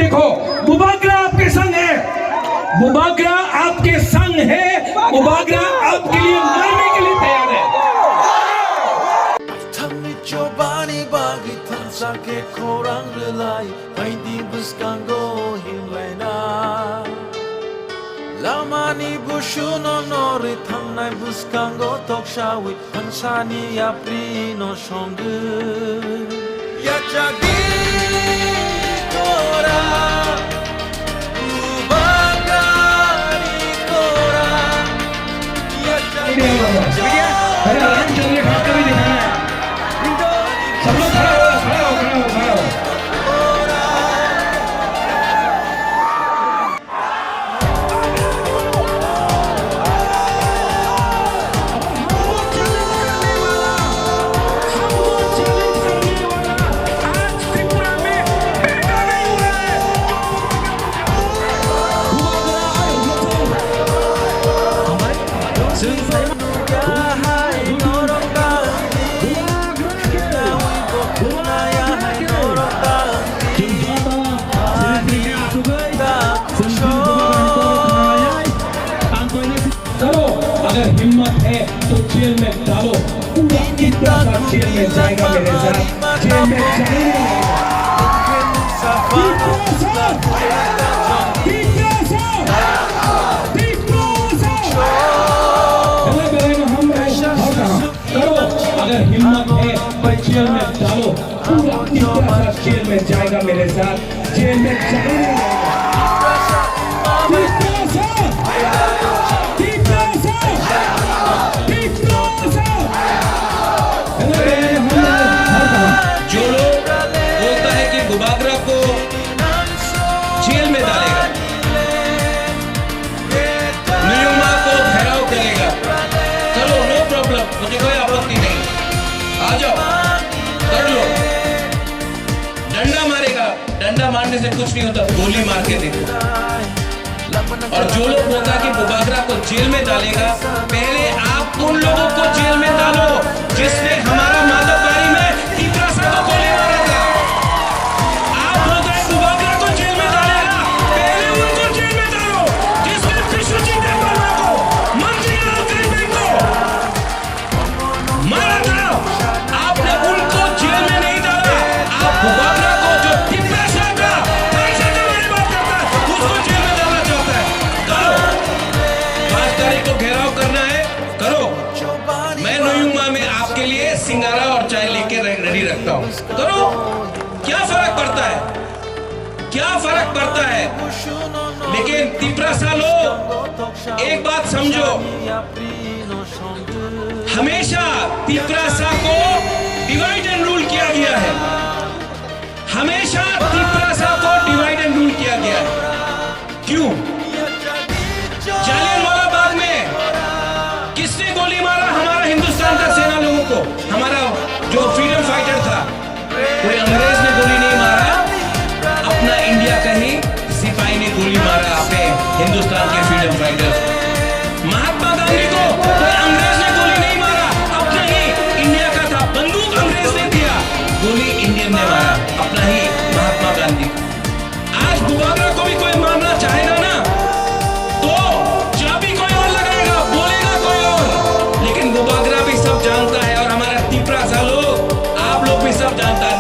देखो, बुबागरा आपके संग है, बुबागरा आपके संग है, बुबागरा आपके लिए मरने के लिए तैयार है। Chobani bagi tansa ke korang relai paindi buskango himlaina lamani bushuno nori thangnai buskango tokshawi pansani aprino songu yachagi kora ubagari kora yachagi सब लोग खड़ा हो, खड़ा हो, खड़ा हो, खड़ा हो। अगर हिम्मत है तो जेल में डालो, पूरा कितना सा जेल में जाएगा मेरे साथ, जेल में जाएगा। अगर हिम्मत है तो जेल में डालो, पूरा कितना सा जेल में जाएगा मेरे साथ, जेल में जाएगा। जो लोग बोलता है कि बुबागरा को जेल में डालेगा, न्यूमा को घेराव करेगा, चलो नो प्रॉब्लम, मुझे कोई आपत्ति नहीं, आ जाओ कर लो। डंडा मारेगा, डंडा मारने से कुछ नहीं होता, गोली मार के देखो। और जो लोग बोलता है कि बुबागरा को जेल में डालेगा, पहले आप उन लोगों को जेल में डालो जिसने हमारा माधवबाड़ी में तीतरासा को गोली मारा था। आप बोलते हैं बुबागरा को जेल में डालेगा, पहले उनको जेल में डालो जिसने विश्वजीत देवबर्मा को, मंत्रीलाल टेंडन को मारा था। आपने उनको जेल में नहीं डाला, आप बुबागरा को जो तीतरासा का बात करता है उसको जेल में डालना चाहता है। करो, 5 तारीख को घेराव करना है, करो। मैं नोयुमा में आपके लिए सिंगारा और चाय लेके रेडी रखता हूँ, करो। क्या फर्क पड़ता है, क्या फर्क पड़ता है? लेकिन तीतरासा लो, एक बात समझो, हमेशा तीतरासा को डिवाइड एंड रूल किया गया है, हमेशा तीतरासा को डिवाइड एंड रूल किया गया है। क्यों? जालियनवाला बाग में किसने गोली मारा? हमारा हिंदुस्तान का सेना लोगों को, हमारा जो फ्रीडम फाइटर था। कोई अंग्रेज ने गोली नहीं मारा, अपना इंडिया का ही सिपाही ने गोली मारा अपने हिंदुस्तान के फ्रीडम फाइटर। महात्मा गांधी को कोई अंग्रेज ने गोली नहीं मारा, अपना ही इंडिया का था, बंदूक अंग्रेज ने दिया, गोली इंडियन ने मारा, अपना ही महात्मा गांधी। आज बुबागरा को भी कोई मारना चाहेगा ना, तो चाबी कोई और लगाएगा, बोलेगा कोई और, लेकिन बुबागरा भी सब जानता है और हमारा तीतरासा लोग, आप लोग भी सब जानता है।